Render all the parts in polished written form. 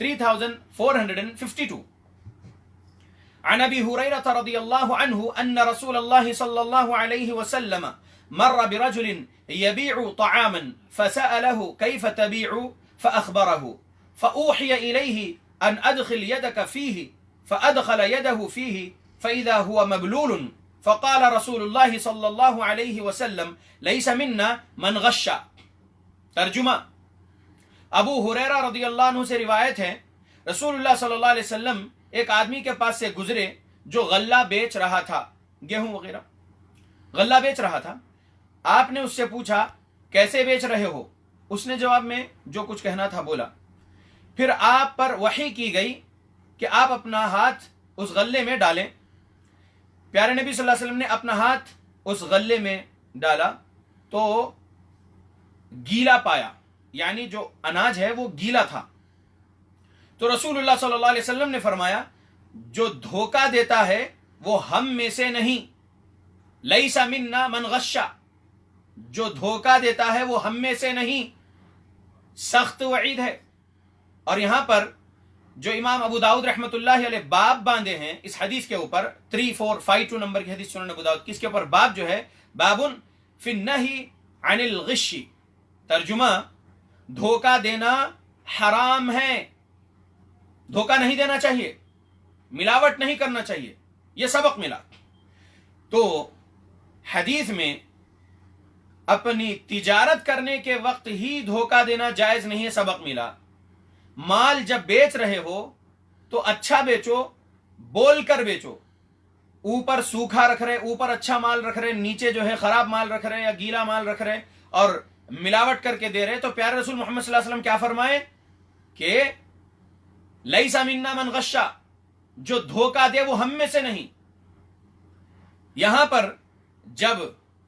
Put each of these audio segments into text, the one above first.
3452, عن أبي هريرة رضي الله عنه أن رسول الله صلى الله عليه وسلم مر برجل يبيع طعاما فسأله كيف تبيع فأخبره، فأوحي إليه أن أدخل يدك فيه، فأدخل يده فيه فإذا هو مبلول، فقال رسول الله صلى الله عليه وسلم ليس منا من غش۔ ترجمہ، ابو ہریرہ رضی اللہ عنہ سے روایت ہے، رسول اللہ صلی اللہ علیہ وسلم ایک آدمی کے پاس سے گزرے جو غلہ بیچ رہا تھا، گیہوں وغیرہ غلہ بیچ رہا تھا۔ آپ نے اس سے پوچھا کیسے بیچ رہے ہو؟ اس نے جواب میں جو کچھ کہنا تھا بولا۔ پھر آپ پر وحی کی گئی کہ آپ اپنا ہاتھ اس غلے میں ڈالیں۔ پیارے نبی صلی اللہ علیہ وسلم نے اپنا ہاتھ اس غلے میں ڈالا تو گیلا پایا، یعنی جو اناج ہے وہ گیلا تھا۔ تو رسول اللہ صلی اللہ علیہ وسلم نے فرمایا جو دھوکہ دیتا ہے وہ ہم میں سے نہیں، لیس منا من غش، جو دھوکہ دیتا ہے وہ ہم میں سے نہیں۔ سخت وعید ہے۔ اور یہاں پر جو امام ابو داؤد رحمۃ اللہ علیہ باب باندھے ہیں اس حدیث کے اوپر، 3452 نمبر کی حدیث سنن ابو داؤد، کس کے اوپر باب جو ہے، بابن فی النہی عن الغش۔ ترجمہ، دھوکہ دینا حرام ہے، دھوکہ نہیں دینا چاہیے، ملاوٹ نہیں کرنا چاہیے، یہ سبق ملا۔ تو حدیث میں اپنی تجارت کرنے کے وقت ہی دھوکہ دینا جائز نہیں ہے، سبق ملا۔ مال جب بیچ رہے ہو تو اچھا بیچو، بول کر بیچو، اوپر سوکھا رکھ رہے، اوپر اچھا مال رکھ رہے، نیچے جو ہے خراب مال رکھ رہے یا گیلا مال رکھ رہے اور ملاوٹ کر کے دے رہے، تو پیارے رسول محمد صلی اللہ علیہ وسلم کیا فرمائے کہ لیس منا من غش، جو دھوکہ دے وہ ہم میں سے نہیں۔ یہاں پر جب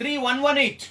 3118,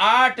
8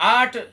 8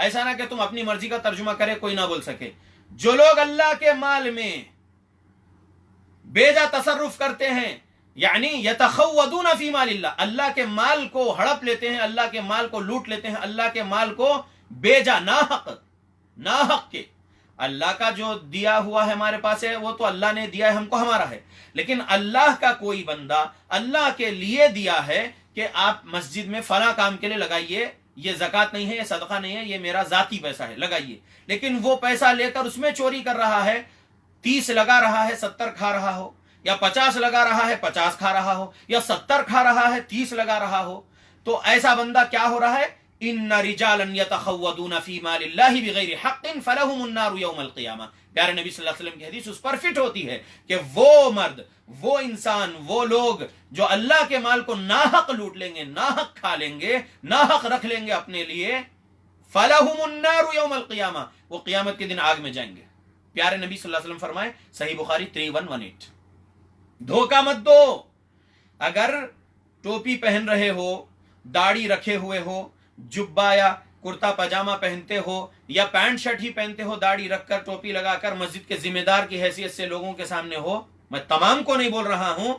ایسا نہ کہ تم اپنی مرضی کا ترجمہ کرے کوئی نہ بول سکے. جو لوگ اللہ کے مال میں بیجا تصرف کرتے ہیں یعنی یتخوضون فی مال اللہ، اللہ کے مال کو ہڑپ لیتے ہیں، اللہ کے مال کو لوٹ لیتے ہیں، اللہ کے مال کو بیجا ناحق کے. اللہ کا جو دیا ہوا ہے ہمارے پاس ہے وہ تو اللہ نے دیا ہے ہم کو، ہمارا ہے. لیکن اللہ کا کوئی بندہ اللہ کے لیے دیا ہے کہ آپ مسجد میں فلاں کام کے لیے لگائیے، یہ زکوٰۃ نہیں ہے، یہ صدقہ نہیں ہے، یہ میرا ذاتی پیسہ ہے، لگائیے. لیکن وہ پیسہ لے کر اس میں چوری کر رہا ہے، 30 لگا رہا ہے 70 کھا رہا ہو، یا 50 لگا رہا ہے 50 کھا رہا ہو، یا 70 کھا رہا ہے 30 لگا رہا ہو، تو ایسا بندہ کیا ہو رہا ہے؟ ان رجالا یتخوضون فی مال اللہ بغیر حق فلہم النار یوم القیامہ. پیارے نبی صلی اللہ علیہ وسلم کی حدیث اس پر فٹ ہوتی ہے کہ وہ مرد، وہ انسان، وہ لوگ جو اللہ کے مال کو ناحق لوٹ لیں گے، ناحق کھا لیں گے، ناحق رکھ لیں گے اپنے لیے، فلہم النار یوم القیامہ، وہ قیامت کے دن آگ میں جائیں گے. پیارے نبی صلی اللہ علیہ وسلم فرمائے، صحیح بخاری 3118، دھوکہ مت دو. اگر ٹوپی پہن رہے ہو، داڑھی رکھے ہوئے ہو، جبہ یا کرتا پاجامہ پہنتے ہو، یا پینٹ شرٹ ہی پہنتے ہو، داڑھی رکھ کر ٹوپی لگا کر مسجد کے ذمہ دار کی حیثیت سے لوگوں کے سامنے ہو، میں تمام کو نہیں بول رہا ہوں،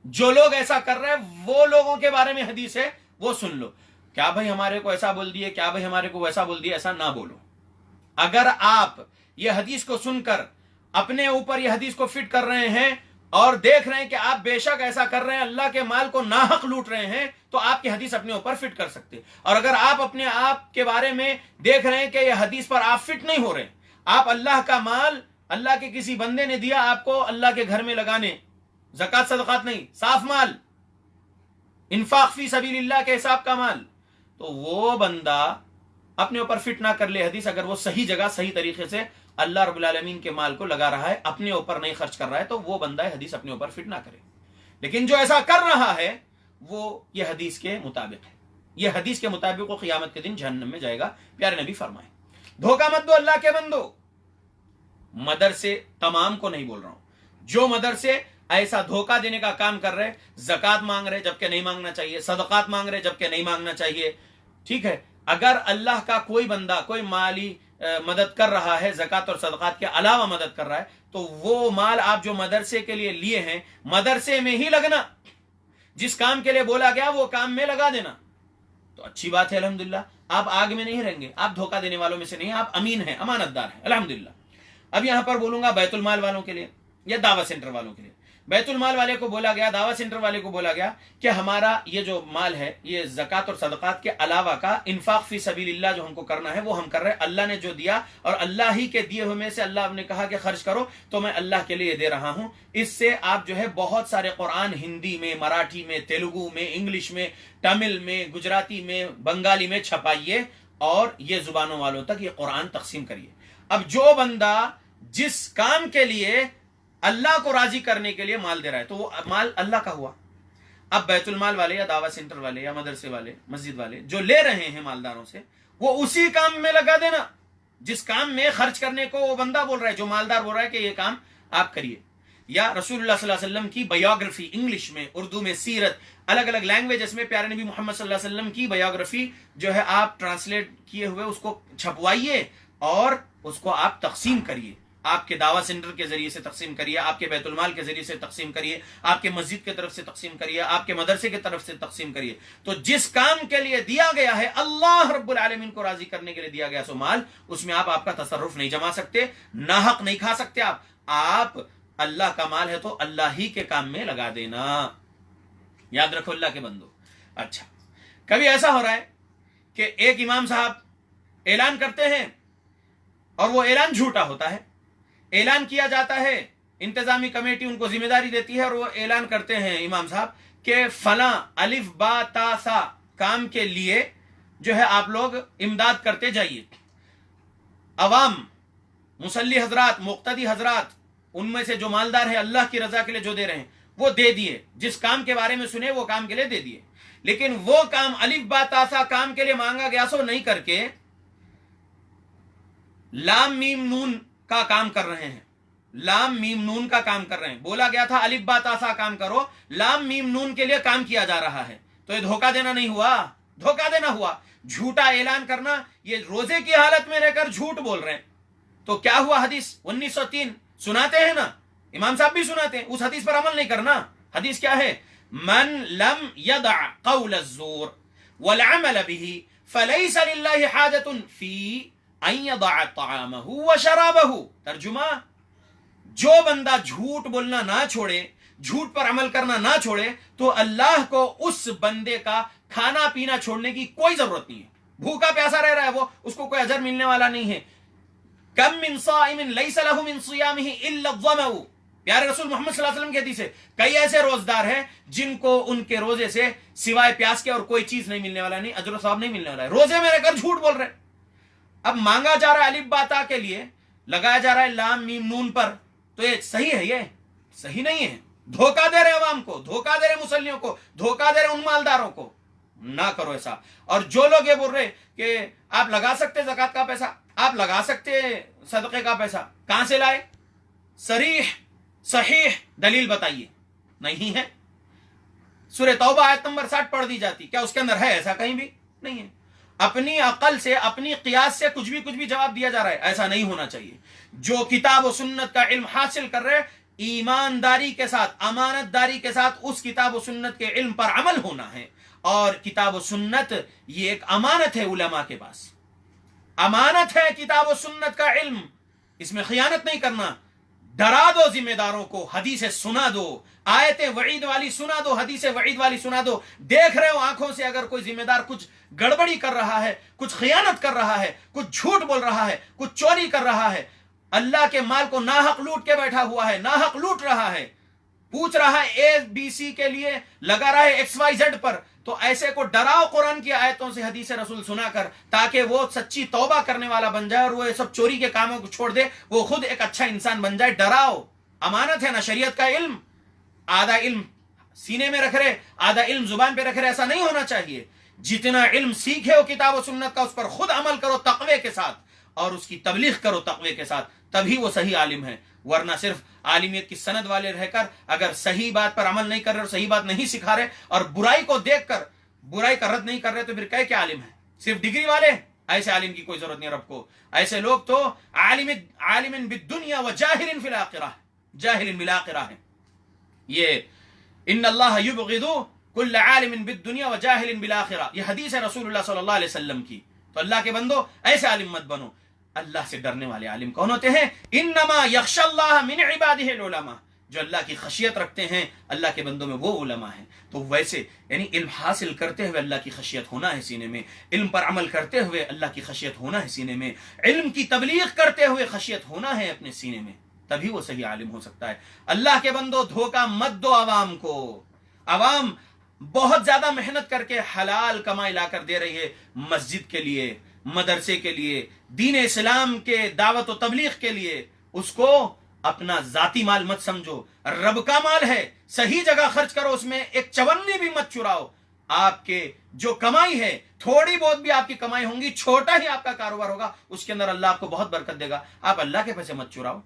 جو لوگ ایسا کر رہے ہیں وہ لوگوں کے بارے میں حدیث ہے، وہ سن لو. کیا بھائی ہمارے کو ایسا بول دیے، کیا بھائی ہمارے کو ویسا بول دیے، ایسا نہ بولو. اگر آپ یہ حدیث کو سن کر اپنے اوپر یہ حدیث کو فٹ کر رہے ہیں اور دیکھ رہے ہیں کہ آپ بے شک ایسا کر رہے ہیں، اللہ کے مال کو ناحق لوٹ رہے ہیں، تو آپ کی حدیث اپنے اوپر فٹ کر سکتے. اور اگر آپ اپنے آپ کے بارے میں دیکھ رہے ہیں کہ یہ حدیث پر آپ فٹ نہیں ہو رہے، آپ اللہ کا مال اللہ کے کسی بندے نے دیا آپ کو اللہ کے گھر میں لگانے، زکوٰۃ صدقات نہیں، صاف مال، انفاق فی سبیل اللہ کے حساب کا مال، تو وہ بندہ اپنے اوپر فٹ نہ کر لے حدیث. اگر وہ صحیح جگہ صحیح طریقے سے اللہ رب العالمین کے مال کو لگا رہا ہے، اپنے اوپر نہیں خرچ کر رہا ہے، تو وہ بندہ حدیث اپنے اوپر فٹ نہ کرے. لیکن جو ایسا کر رہا ہے وہ یہ حدیث کے مطابق ہے، یہ حدیث کے مطابق وہ قیامت کے دن جہنم میں جائے گا. پیارے نبی فرمائے دھوکہ مت دو اللہ کے بندو. مدرسے تمام کو نہیں بول رہا ہوں، جو مدرسے ایسا دھوکہ دینے کا کام کر رہے، زکوٰۃ مانگ رہے جبکہ نہیں مانگنا چاہیے، صدقات مانگ رہے جبکہ نہیں مانگنا چاہیے، ٹھیک ہے. اگر اللہ کا کوئی بندہ کوئی مالی مدد کر رہا ہے، زکوٰۃ اور صدقات کے علاوہ مدد کر رہا ہے، تو وہ مال آپ جو مدرسے کے لیے لیے ہیں، مدرسے میں ہی لگنا، جس کام کے لیے بولا گیا وہ کام میں لگا دینا، تو اچھی بات ہے. الحمدللہ آپ آگ میں نہیں رہیں گے، آپ دھوکہ دینے والوں میں سے نہیں، آپ امین ہیں، امانت دار ہیں، الحمدللہ. اب یہاں پر بولوں گا بیت المال والوں کے لیے یا دعوت سینٹر والوں کے لیے. بیت المال والے کو بولا گیا، دعوت سینٹر والے کو بولا گیا کہ ہمارا یہ جو مال ہے یہ زکوٰۃ اور صدقات کے علاوہ کا انفاق فی سبیل اللہ جو ہم کو کرنا ہے وہ ہم کر رہے ہیں. اللہ نے جو دیا اور اللہ ہی کے دیے ہوئے میں سے اللہ نے کہا کہ خرچ کرو، تو میں اللہ کے لیے دے رہا ہوں. اس سے آپ جو ہے بہت سارے قرآن ہندی میں، مراٹھی میں، تیلگو میں، انگلش میں، تمل میں، گجراتی میں، بنگالی میں چھپائیے اور یہ زبانوں والوں تک یہ قرآن تقسیم کریے. اب جو بندہ جس کام کے لیے اللہ کو راضی کرنے کے لیے مال دے رہا ہے تو وہ مال اللہ کا ہوا. اب بیت المال والے یا دعوت سینٹر والے یا مدرسے والے، مسجد والے جو لے رہے ہیں مالداروں سے، وہ اسی کام میں لگا دینا جس کام میں خرچ کرنے کو وہ بندہ بول رہا ہے، جو مالدار بول رہا ہے کہ یہ کام آپ کریے. یا رسول اللہ صلی اللہ علیہ وسلم کی بایوگرافی، انگلش میں، اردو میں سیرت، الگ الگ لینگویجز میں پیارے نبی محمد صلی اللہ علیہ وسلم کی بایوگرافی جو ہے آپ ٹرانسلیٹ کیے ہوئے اس کو چھپوائیے اور اس کو آپ تقسیم کریے. آپ کے دعوت سینٹر کے ذریعے سے تقسیم کریے، آپ کے بیت المال کے ذریعے سے تقسیم کریے، آپ کے مسجد کی طرف سے تقسیم کریے، آپ کے مدرسے کی طرف سے تقسیم کریے. تو جس کام کے لیے دیا گیا ہے، اللہ رب العالمین کو راضی کرنے کے لیے دیا گیا سو مال، اس میں آپ کا تصرف نہیں جما سکتے، ناحق نہیں کھا سکتے. آپ اللہ کا مال ہے تو اللہ ہی کے کام میں لگا دینا. یاد رکھو اللہ کے بندو. اچھا، کبھی ایسا ہو رہا ہے کہ ایک امام صاحب اعلان کرتے ہیں اور وہ اعلان جھوٹا ہوتا ہے. اعلان کیا جاتا ہے، انتظامی کمیٹی ان کو ذمہ داری دیتی ہے اور وہ اعلان کرتے ہیں امام صاحب کہ فلاں الف با تا سا کام کے لیے جو ہے آپ لوگ امداد کرتے جائیے. عوام، مصلی حضرات، مقتدی حضرات، ان میں سے جو مالدار ہیں اللہ کی رضا کے لیے جو دے رہے ہیں وہ دے دیے، جس کام کے بارے میں سنے وہ کام کے لیے دے دیے. لیکن وہ کام الف با تا سا کام کے لیے مانگا گیا سو نہیں کر کے لام میم نون کا کام کر رہے ہیں، لام میم نون کا کام کر رہے ہیں. بولا گیا تھا الف با تا سا کام کرو، لام میم نون کے لیے کام کیا جا رہا ہے. تو یہ دھوکہ دینا نہیں ہوا؟ دھوکہ دینا ہوا. جھوٹا اعلان کرنا، یہ روزے کی حالت میں رہ کر جھوٹ بول رہے ہیں. تو کیا ہوا؟ حدیث 1903 سناتے ہیں نا، امام صاحب بھی سناتے ہیں، اس حدیث پر عمل نہیں کرنا. حدیث کیا ہے؟ من لم يدع قول الزور والعمل به فليس لله حاجة في ان يضع طعامه وشرابه. ترجمہ، جو بندہ جھوٹ بولنا نہ چھوڑے، جھوٹ پر عمل کرنا نہ چھوڑے، تو اللہ کو اس بندے کا کھانا پینا چھوڑنے کی کوئی ضرورت نہیں ہے. بھوکا پیاسا رہ رہا ہے وہ، اس کو کوئی اجر ملنے والا نہیں ہے. کم من صائم لیس له من صیامه الا الظمأ. پیارے رسول محمد صلی اللہ علیہ وسلم کی حدیث ہے، کئی ایسے روزدار ہیں جن کو ان کے روزے سے سوائے پیاس کے اور کوئی چیز نہیں ملنے والا، نہیں اجر و ثواب نہیں ملنے والا ہے. روزے میں رہ کر جھوٹ بول رہے ہیں. اب مانگا جا رہا ہے الف با تا کے لیے، لگایا جا رہا ہے لام میم نون پر، تو یہ صحیح ہے؟ یہ صحیح نہیں ہے. دھوکہ دے رہے عوام کو، دھوکہ دے رہے مسلیوں کو، دھوکہ دے رہے ان مالداروں کو. نہ کرو ایسا. اور جو لوگ یہ بول رہے کہ آپ لگا سکتے زکوٰۃ کا پیسہ، آپ لگا سکتے صدقے کا پیسہ، کہاں سے لائے؟ صریح صحیح دلیل بتائیے. نہیں ہے. سورہ توبہ آیت نمبر 60 پڑھ دی جاتی، کیا اس کے اندر ہے؟ ایسا کہیں بھی نہیں ہے. اپنی عقل سے، اپنی قیاس سے کچھ بھی جواب دیا جا رہا ہے، ایسا نہیں ہونا چاہیے. جو کتاب و سنت کا علم حاصل کر رہے، ایمانداری کے ساتھ، امانت داری کے ساتھ اس کتاب و سنت کے علم پر عمل ہونا ہے. اور کتاب و سنت یہ ایک امانت ہے علماء کے پاس، امانت ہے کتاب و سنت کا علم، اس میں خیانت نہیں کرنا. ڈرا دو ذمہ داروں کو، حدیث سنا دو، آیت وعید والی سنا دو، حدیث وعید والی سنا دو. دیکھ رہے ہو آنکھوں سے اگر کوئی ذمہ دار کچھ گڑبڑی کر رہا ہے، کچھ خیانت کر رہا ہے، کچھ جھوٹ بول رہا ہے، کچھ چوری کر رہا ہے، اللہ کے مال کو ناحق لوٹ کے بیٹھا ہوا ہے، ناحق لوٹ رہا ہے، پوچھ رہا ہے اے بی سی کے لیے، لگا رہا ہے ایکس وائی زیڈ پر، تو ایسے کو ڈراؤ قرآن کی آیتوں سے، حدیث رسول سنا کر، تاکہ وہ سچی توبہ کرنے والا بن جائے اور وہ یہ سب چوری کے کاموں کو چھوڑ دے، وہ خود ایک اچھا انسان بن جائے. ڈراؤ. امانت ہے نا شریعت کا علم. آدھا علم سینے میں رکھ رہے، آدھا علم زبان پہ رکھ رہے، ایسا نہیں ہونا چاہیے. جتنا علم سیکھے ہو کتاب و سنت کا، اس پر خود عمل کرو تقوی کے ساتھ، اور اس کی تبلیغ کرو تقوی کے ساتھ، تبھی وہ صحیح عالم ہے. ورنہ صرف عالمیت کی سند والے رہ کر اگر صحیح بات پر عمل نہیں کر رہے اور صحیح بات نہیں سکھا رہے اور برائی کو دیکھ کر برائی کا رد نہیں کر رہے، تو پھر کیا عالم ہے؟ صرف ڈگری والے؟ ایسے عالم کی کوئی ضرورت نہیں رب کو. ایسے لوگ تو عالم بالدنیا و جاہل فی الاخرہ، جاہل بالاخرہ ہے. یہ ان اللہ یبغض کل عالم بالدنیا و جاہل بالاخرہ، یہ حدیث ہے رسول اللہ صلی اللہ علیہ وسلم کی. تو اللہ کے بندو ایسے عالم مت بنو. اللہ سے ڈرنے والے عالم کون ہوتے ہیں؟ انما یخشى اللہ من عباده العلماء. جو اللہ کی خشیت رکھتے ہیں اللہ کے بندوں میں، وہ علماء ہیں. تو ویسے یعنی علم حاصل کرتے ہوئے اللہ کی خشیت ہونا ہے سینے میں، علم پر عمل کرتے ہوئے اللہ کی خشیت ہونا ہے سینے میں، علم کی تبلیغ کرتے ہوئے خشیت ہونا ہے اپنے سینے میں، تبھی وہ صحیح عالم ہو سکتا ہے. اللہ کے بندو دھوکہ مت دو عوام کو. عوام بہت زیادہ محنت کر کے حلال کمائی لا کر دے رہی ہے مسجد کے لیے، مدرسے کے لیے، دین اسلام کے دعوت و تبلیغ کے لیے. اس کو اپنا ذاتی مال مت سمجھو، رب کا مال ہے، صحیح جگہ خرچ کرو، اس میں ایک چونی بھی مت چراؤ. آپ کے جو کمائی ہے، تھوڑی بہت بھی آپ کی کمائی ہوں گی، چھوٹا ہی آپ کا کاروبار ہوگا، اس کے اندر اللہ آپ کو بہت برکت دے گا. آپ اللہ کے پیسے مت چراؤ،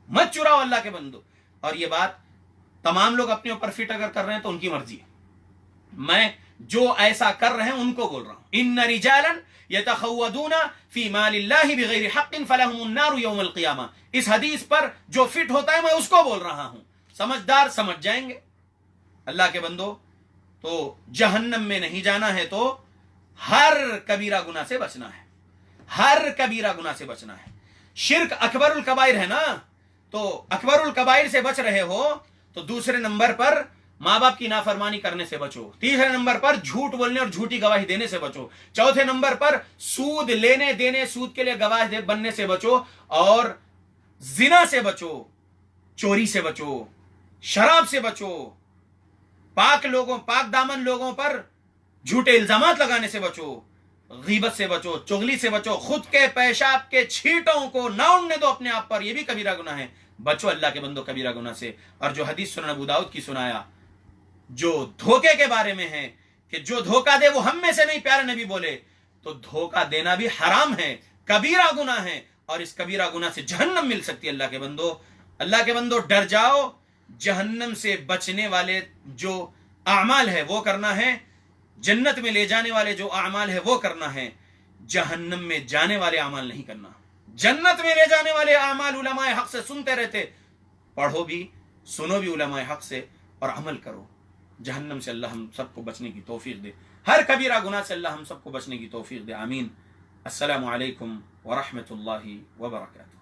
مت چراؤ اللہ کے بندو. اور یہ بات تمام لوگ اپنے اوپر فٹ اگر کر رہے ہیں تو ان کی مرضی ہے. میں جو ایسا کر رہے ہیں ان کو بول رہا ہوں. ان رجالا یتخودون فی مال اللہ بغیر حق فلہم النار یوم القیامہ. اس حدیث پر جو فٹ ہوتا ہے میں اس کو بول رہا ہوں. سمجھدار سمجھ جائیں گے. اللہ کے بندو تو جہنم میں نہیں جانا ہے تو ہر کبیرہ گناہ سے بچنا ہے، ہر کبیرہ گناہ سے بچنا ہے. شرک اکبر الکبائر ہے نا، تو اکبر الکبائر سے بچ رہے ہو تو دوسرے نمبر پر ماں باپ کی نافرمانی کرنے سے بچو، تیسرے نمبر پر جھوٹ بولنے اور جھوٹی گواہی دینے سے بچو، چوتھے نمبر پر سود لینے دینے، سود کے لیے گواہ بننے سے بچو، اور زنا سے بچو، چوری سے بچو، شراب سے بچو، پاک دامن لوگوں پر جھوٹے الزامات لگانے سے بچو، غیبت سے بچو، چغلی سے بچو، خود کے پیشاب کے چھینٹوں کو نہ اڑنے دو اپنے آپ پر، یہ بھی کبیرہ گناہ ہے. بچو اللہ کے بندو کبیرہ گناہ سے. اور جو حدیث سنن ابو داؤد کی سنایا، جو دھوکے کے بارے میں ہے کہ جو دھوکہ دے وہ ہم میں سے نہیں، پیارے نبی بولے، تو دھوکہ دینا بھی حرام ہے، کبیرہ گناہ ہے، اور اس کبیرہ گناہ سے جہنم مل سکتی ہے. اللہ کے بندو ڈر جاؤ. جہنم سے بچنے والے جو اعمال ہے وہ کرنا ہے. جنت میں لے جانے والے جو اعمال ہے وہ کرنا ہے، جہنم میں جانے والے اعمال نہیں کرنا۔ جنت میں لے جانے والے اعمال علماء حق سے سنتے رہتے، پڑھو بھی، سنو بھی علماء حق سے اور عمل کرو۔ جہنم سے اللہ ہم سب کو بچنے کی توفیق دے، ہر کبیرہ گناہ سے اللہ ہم سب کو بچنے کی توفیق دے، آمین۔ السلام علیکم ورحمۃ اللہ وبرکاتہ۔